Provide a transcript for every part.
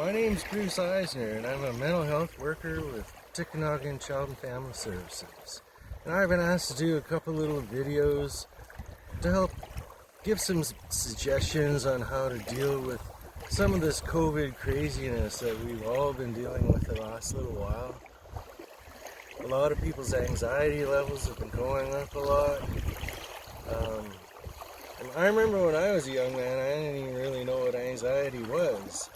My name's Bruce Eisner, and I'm a mental health worker with Tikinagan Child and Family Services. And I've been asked to do a couple little videos to help give some suggestions on how to deal with some of this COVID craziness that we've all been dealing with the last little while. A lot of people's anxiety levels have been going up a lot. And I remember when I was a young man, I didn't even really know what anxiety was.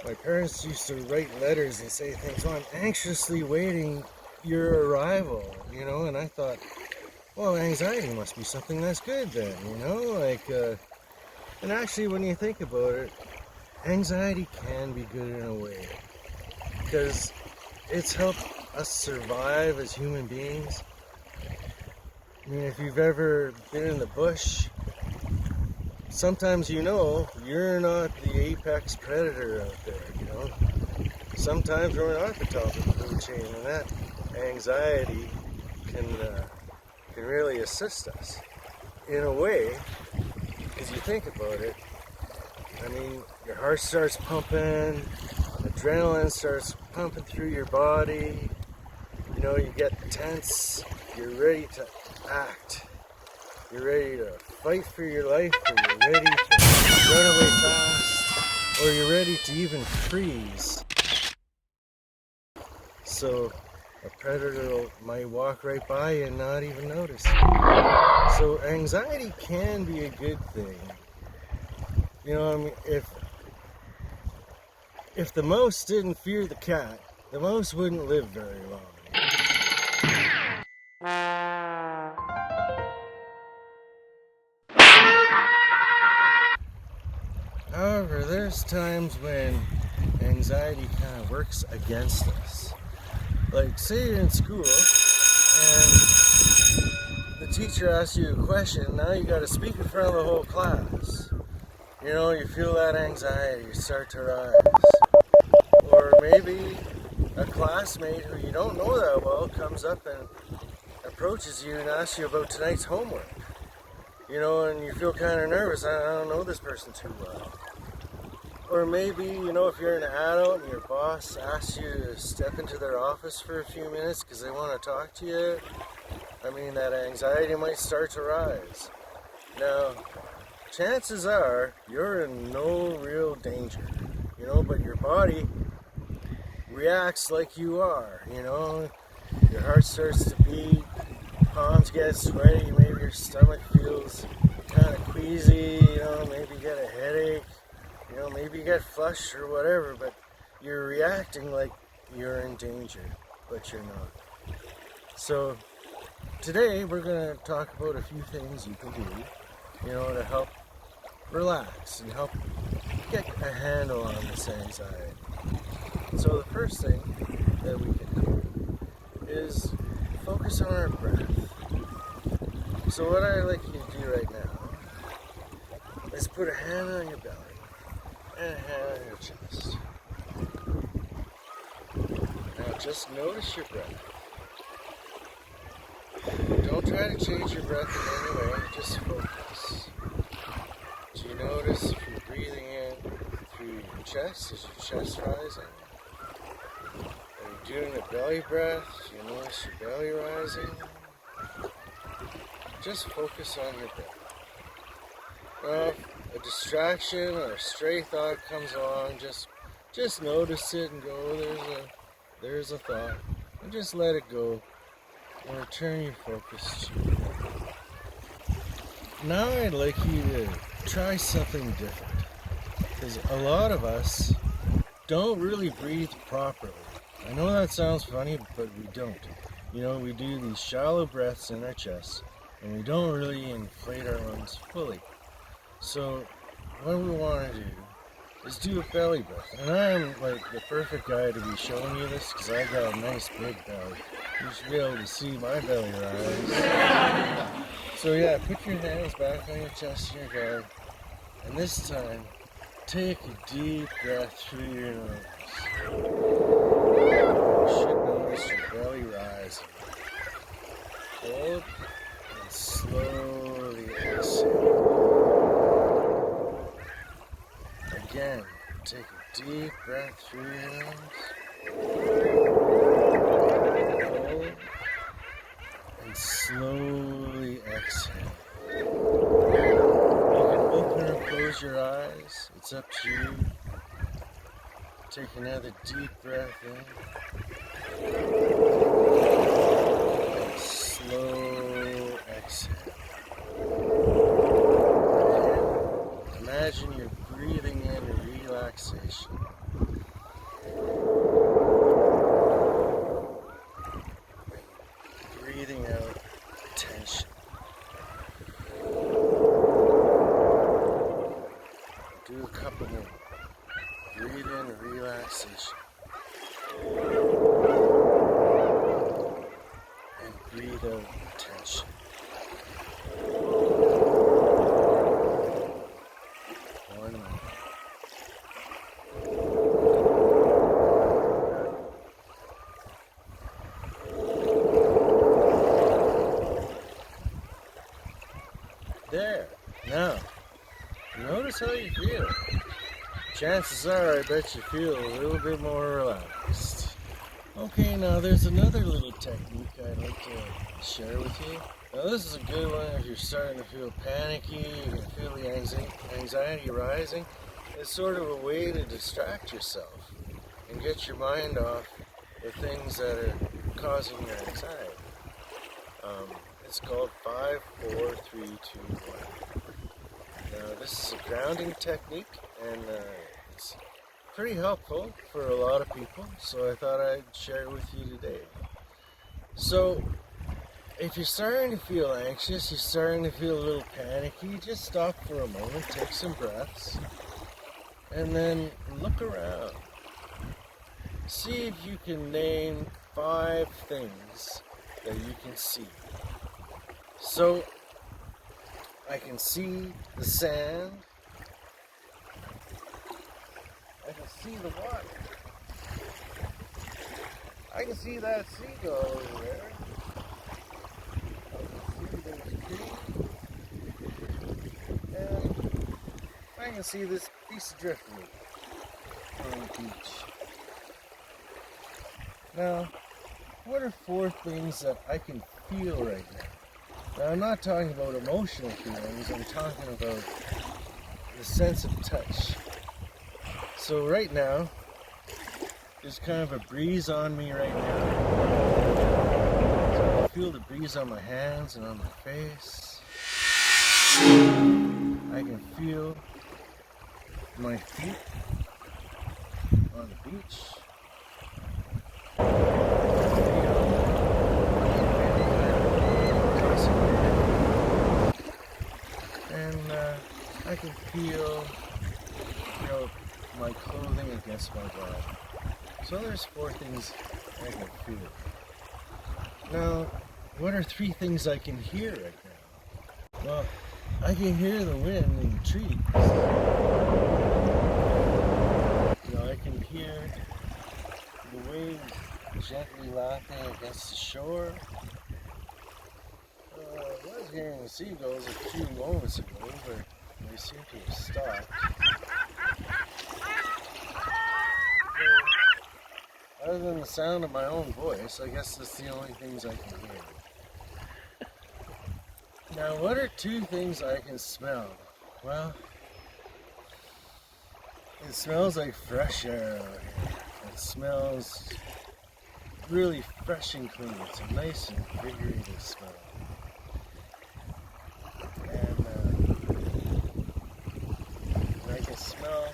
My parents used to write letters and say things, "Oh, I'm anxiously waiting your arrival," and I thought, well, anxiety must be something that's good then, and actually when you think about it, anxiety can be good in a way, because it's helped us survive as human beings. I mean, if you've ever been in the bush, sometimes you're not the apex predator out there, Sometimes we're not the top of the food chain, and that anxiety can really assist us in a way, because you think about it. I mean, your heart starts pumping, adrenaline starts pumping through your body, you get tense, you're ready to act. You're ready to fight for your life, or you're ready to run away fast, or you're ready to even freeze. So a predator might walk right by you and not even notice you. So anxiety can be a good thing. If the mouse didn't fear the cat, the mouse wouldn't live very long. However, there's times when anxiety kind of works against us. Like, say you're in school and the teacher asks you a question, now you got to speak in front of the whole class. You feel that anxiety start to rise. Or maybe a classmate who you don't know that well comes up and approaches you and asks you about tonight's homework. And you feel kind of nervous. I don't know this person too well. Or maybe, if you're an adult and your boss asks you to step into their office for a few minutes because they want to talk to you, that anxiety might start to rise. Now, chances are you're in no real danger, but your body reacts like you are, Your heart starts to beat, palms get sweaty, maybe your stomach feels kind of queasy, maybe you get a headache, maybe you get flushed or whatever, but you're reacting like you're in danger, but you're not. So today we're going to talk about a few things you can do, to help relax and help get a handle on this anxiety. So the first thing that we can do is focus on our breath. So what I'd like you to do right now is put a hand on your belly and a hand on your chest. Now just notice your breath. Don't try to change your breath in any way, just focus. Do you notice if you're breathing in through your chest? Is your chest rising? Are you doing a belly breath? Do you notice your belly rising? Just focus on your breath. Now, if a distraction or a stray thought comes along, just notice it and go, there's a thought, and just let it go and return your focus to your breath. Now I'd like you to try something different, because a lot of us don't really breathe properly. I know that sounds funny, but we don't. We do these shallow breaths in our chest, and we don't really inflate our lungs fully. So what we want to do is do a belly breath. And I'm like the perfect guy to be showing you this, because I got a nice big belly. You should be able to see my belly rise. So yeah, put your hands back on your chest and your guard. And this time, take a deep breath through your nose. You should notice your belly rising. Hold and slowly exhale. Again, take a deep breath through your nose. Hold. And slowly exhale. You can open or close your eyes. It's up to you. Take another deep breath in. And slow exhale. And imagine you're breathing in relaxation. Breathing out tension. Do a couple more. Breathe in relaxation. And breathe out tension. One more. There. Now, notice how you feel. Chances are, I bet you feel a little bit more relaxed. Okay, now there's another little technique I'd like to share with you. Now this is a good one if you're starting to feel panicky, you can feel the anxiety rising. It's sort of a way to distract yourself and get your mind off the things that are causing your anxiety. It's called 5, 4, 3, 2, 1. Now this is a grounding technique, and it's pretty helpful for a lot of people, so I thought I'd share it with you today. So if you're starting to feel anxious, you're starting to feel a little panicky, just stop for a moment, take some breaths, and then look around. See if you can name 5 things that you can see. So I can see the sand. I can see the water. I can see that seagull over there. I can see those trees. And I can see this piece of driftwood on the beach. Now, what are 4 things that I can feel right now? Now, I'm not talking about emotional feelings, I'm talking about the sense of touch. So right now, there's kind of a breeze on me right now. So I feel the breeze on my hands and on my face. I can feel my feet on the beach. I can feel, my clothing against my body. So there's 4 things I can feel. Now, what are 3 things I can hear right now? Well, I can hear the wind in the trees. I can hear the waves gently lapping against the shore. I was hearing the seagulls a few moments ago, but they seem to have stopped. Other than the sound of my own voice, I guess that's the only things I can hear. Now, what are 2 things I can smell? Well, it smells like fresh air out here. It smells really fresh and clean. It's a nice and invigorating smell. I can smell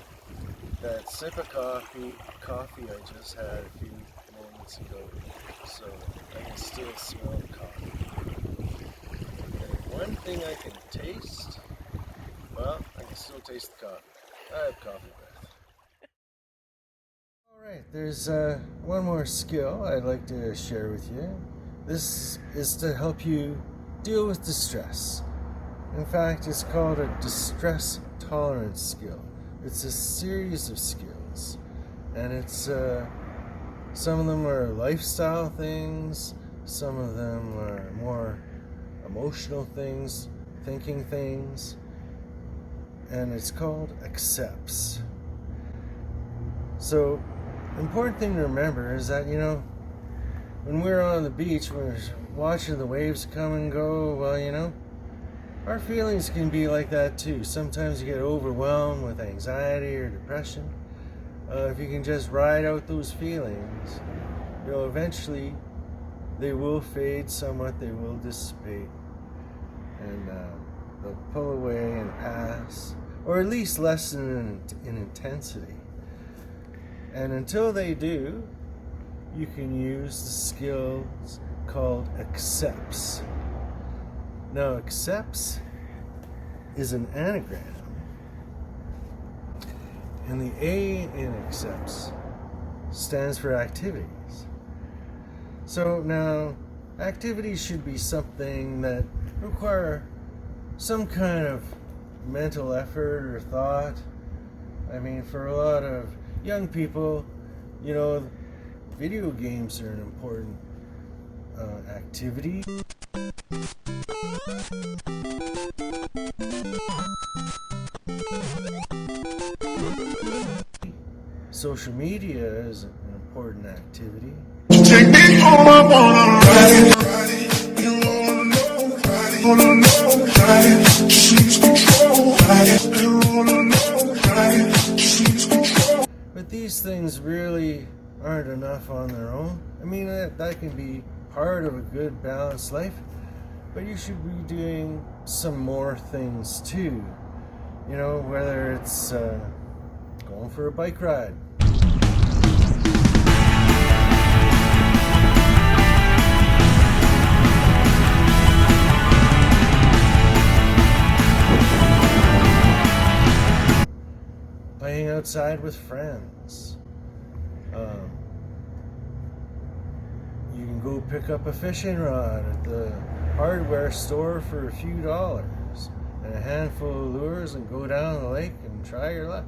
that sip of coffee I just had a few moments ago, so I can still smell the coffee. And one thing I can taste, well, I can still taste the coffee. I have coffee breath. Alright, there's one more skill I'd like to share with you. This is to help you deal with distress. In fact, it's called a distress tolerance skill. It's a series of skills, and it's some of them are lifestyle things, some of them are more emotional things, thinking things, and it's called accepts. So, important thing to remember is that, when we're on the beach, we're watching the waves come and go, well, our feelings can be like that too. Sometimes you get overwhelmed with anxiety or depression. If you can just ride out those feelings, eventually they will fade somewhat, they will dissipate, and they'll pull away and pass, or at least lessen in intensity. And until they do, you can use the skills called accepts. Now, accepts is an anagram, and the A in accepts stands for activities. So now, activities should be something that require some kind of mental effort or thought. I mean, for a lot of young people, video games are an important activity. Social media is an important activity. Take me home, I wanna ride. You wanna know, just lose control. You wanna know, just lose control. But these things really aren't enough on their own. I mean, that can be part of a good, balanced life, but you should be doing some more things too. Whether it's going for a bike ride, playing outside with friends. You can go pick up a fishing rod at the hardware store for a few dollars and a handful of lures and go down the lake and try your luck.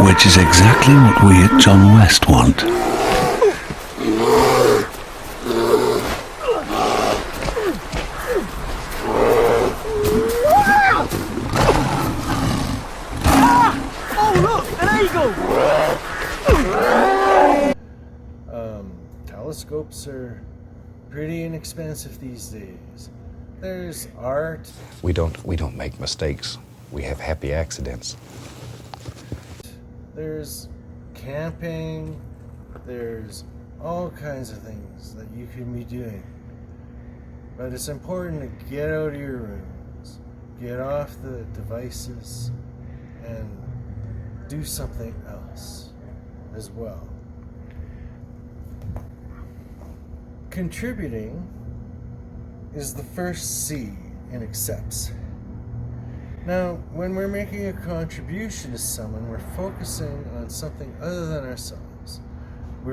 Which is exactly what we at John West want. Telescopes are pretty inexpensive these days. There's art. We don't make mistakes. We have happy accidents. There's camping. There's all kinds of things that you can be doing. But it's important to get out of your rooms, get off the devices, and do something else as well. Contributing is the first C in accepts. Now, when we're making a contribution to someone, we're focusing on something other than ourselves. We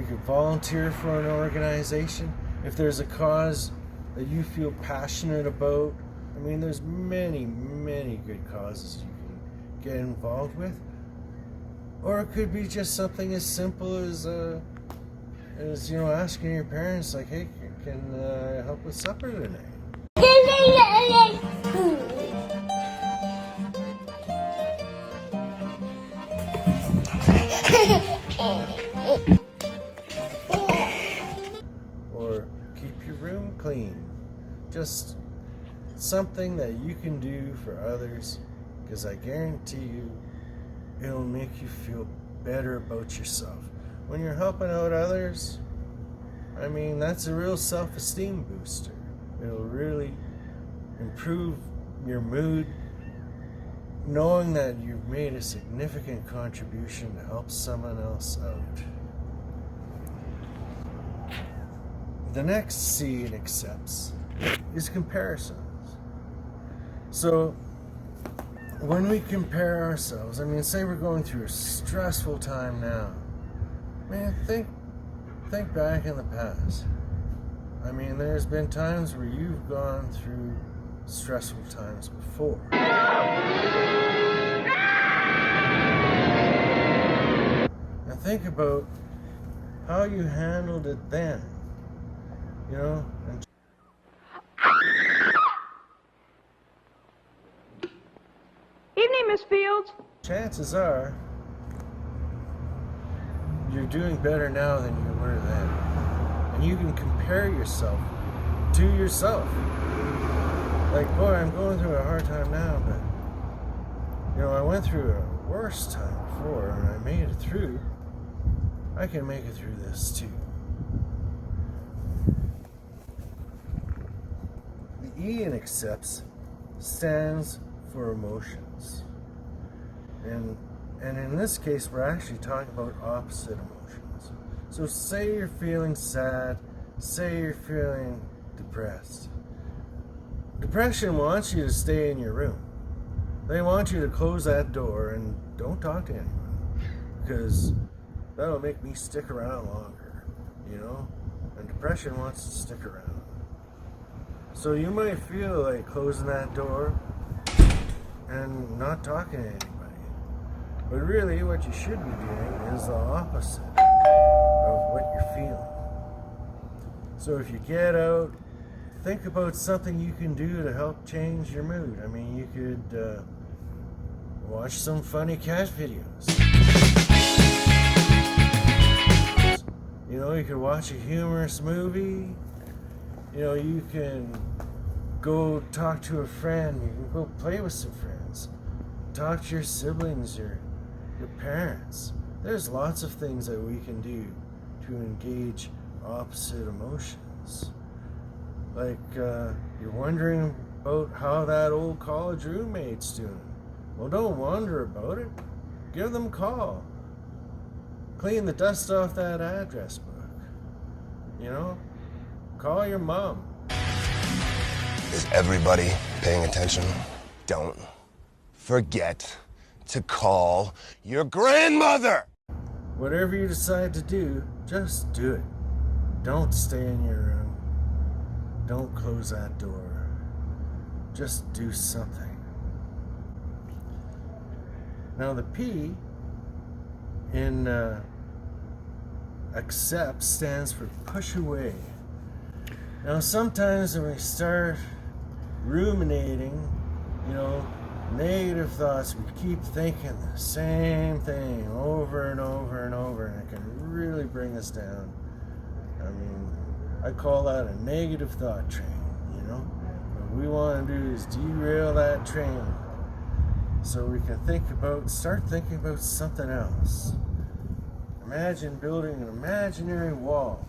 could volunteer for an organization. If there's a cause that you feel passionate about, I mean, there's many, many good causes you can get involved with. Or it could be just something as simple as asking your parents, like, hey, can I help with supper tonight? Or keep your room clean. Just something that you can do for others, because I guarantee you it'll make you feel better about yourself. When you're helping out others, I mean, that's a real self-esteem booster. It'll really improve your mood, knowing that you've made a significant contribution to help someone else out. The next C in accepts is comparisons. So when we compare ourselves, I mean, say we're going through a stressful time now, man, think back in the past. I mean, there's been times where you've gone through stressful times before. And think about how you handled it then. And Evening, Plenty, Miss Fields. chances are you're doing better now than you were then. And you can compare yourself to yourself. Like, boy, I'm going through a hard time now, but, you know, I went through a worse time before and I made it through. I can make it through this too. The E in accepts stands for emotions. And in this case, we're actually talking about opposite emotions. So say you're feeling sad, say you're feeling depressed. Depression wants you to stay in your room. They want you to close that door and don't talk to anyone, because that'll make me stick around longer, you know? And depression wants to stick around. So you might feel like closing that door and not talking to anybody. But really what you should be doing is the opposite of what you're feeling. So if you get out, think about something you can do to help change your mood. I mean, you could watch some funny cat videos. You know, you could watch a humorous movie. You know, you can go talk to a friend. You can go play with some friends. Talk to your siblings, your parents. There's lots of things that we can do to engage opposite emotions. Like, you're wondering about how that old college roommate's doing. Well, don't wonder about it. Give them a call. Clean the dust off that address book. You know? Call your mom. Is everybody paying attention? Don't forget to call your grandmother! Whatever you decide to do, just do it. Don't stay in your room. Don't close that door. Just do something. Now the P in accept stands for push away. Now sometimes when we start ruminating, you know, negative thoughts, we keep thinking the same thing over and over and over, and it can really bring us down. I mean, I call that a negative thought train, you know? What we want to do is derail that train so we can start thinking about something else. Imagine building an imaginary wall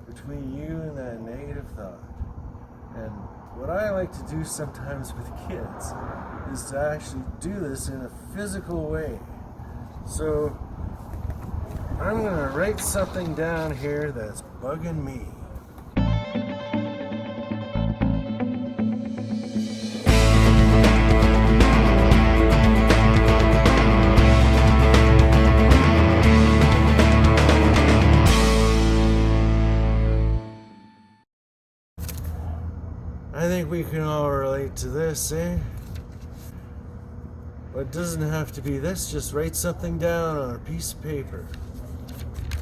between you and that negative thought. And what I like to do sometimes with kids is to actually do this in a physical way. So I'm going to write something down here that's bugging me. I think we can all relate to this, eh? But it doesn't have to be this. Just write something down on a piece of paper.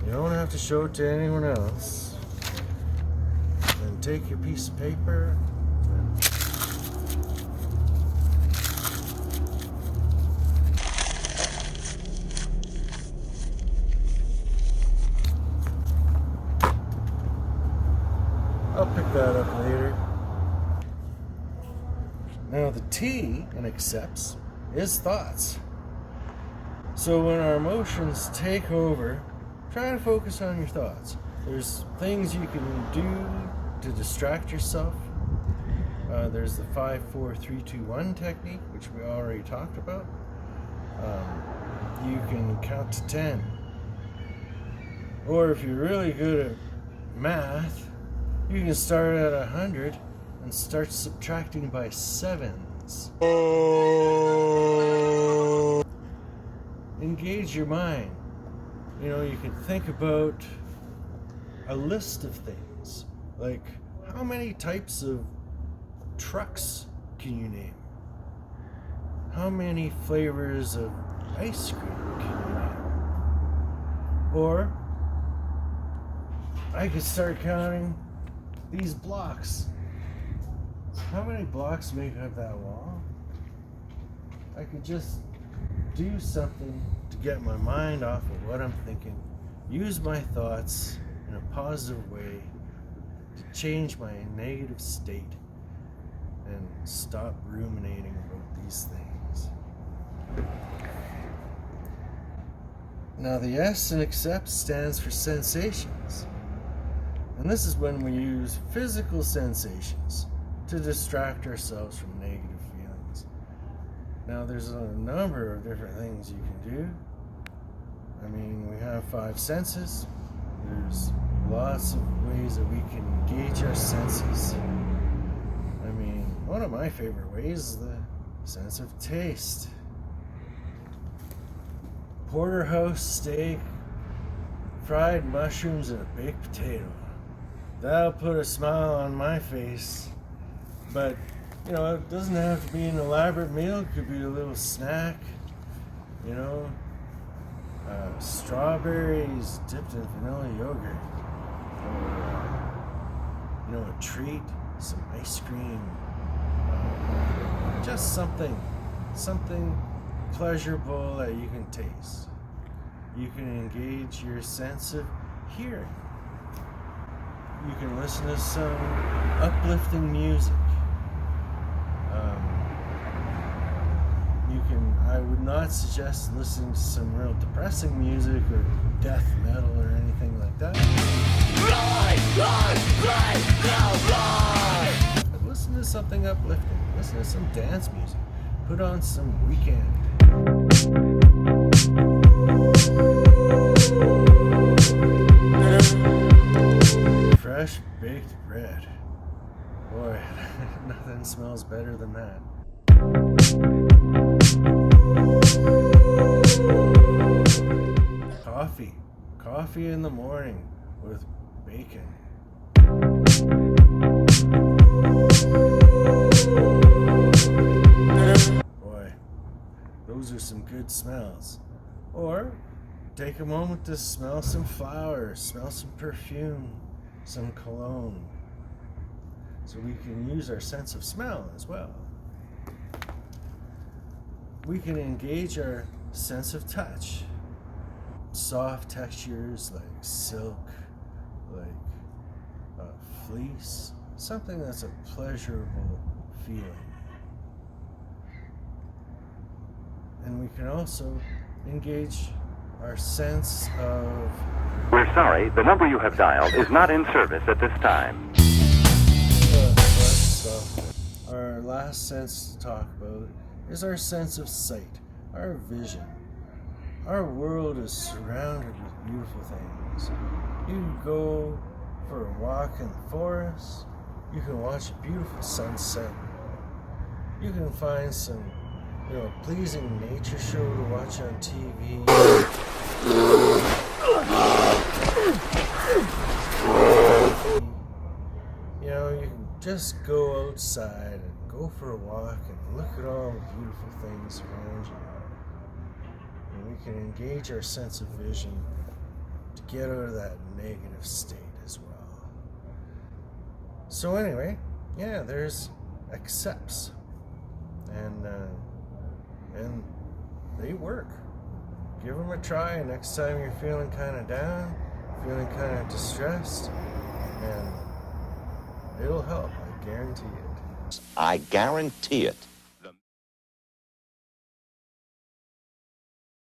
You don't have to show it to anyone else. Then take your piece of paper and I'll pick that up later. Now the T in accepts is thoughts. So when our emotions take over, try to focus on your thoughts. There's things you can do to distract yourself. There's the 5, 4, 3, 2, 1 technique, which we already talked about. You can count to 10. Or if you're really good at math, you can start at 100 and start subtracting by 7s. Engage your mind. You know, you can think about a list of things. Like, how many types of trucks can you name? How many flavors of ice cream can you name? Or, I could start counting these blocks. How many blocks make up that wall? I could just do something to get my mind off of what I'm thinking, use my thoughts in a positive way to change my negative state and stop ruminating about these things. Now the S in accept stands for sensations. And this is when we use physical sensations to distract ourselves from negative feelings. Now there's a number of different things you can do. I mean, we have 5 senses. There's lots of ways that we can engage our senses. I mean, one of my favorite ways is the sense of taste. Porterhouse steak, fried mushrooms, and a baked potato. That'll put a smile on my face. But, you know, it doesn't have to be an elaborate meal. It could be a little snack, you know. Strawberries dipped in vanilla yogurt. Or, you know, a treat, some ice cream. Just something pleasurable that you can taste. You can engage your sense of hearing. You can listen to some uplifting music. I would not suggest listening to some real depressing music or death metal or anything like that. But listen to something uplifting. Listen to some dance music. Put on some Weekend. Fresh baked bread. Boy, nothing smells better than that. Coffee in the morning with bacon. Boy, those are some good smells. Or take a moment to smell some flowers, smell some perfume, some cologne. So we can use our sense of smell as well. We can engage our sense of touch. Soft textures like silk, like fleece, something that's a pleasurable feeling. And we can also engage our sense of... We're sorry, the number you have dialed is not in service at this time. Our last sense to talk about is our sense of sight, our vision. Our world is surrounded with beautiful things. You can go for a walk in the forest. You can watch a beautiful sunset. You can find some, pleasing nature show to watch on TV. You can just go outside and go for a walk and look at all the beautiful things around you. And we can engage our sense of vision to get out of that negative state as well. So anyway, there's accepts. And they work. Give them a try next time you're feeling kind of down, feeling kind of distressed, and it'll help, I guarantee it. I guarantee it.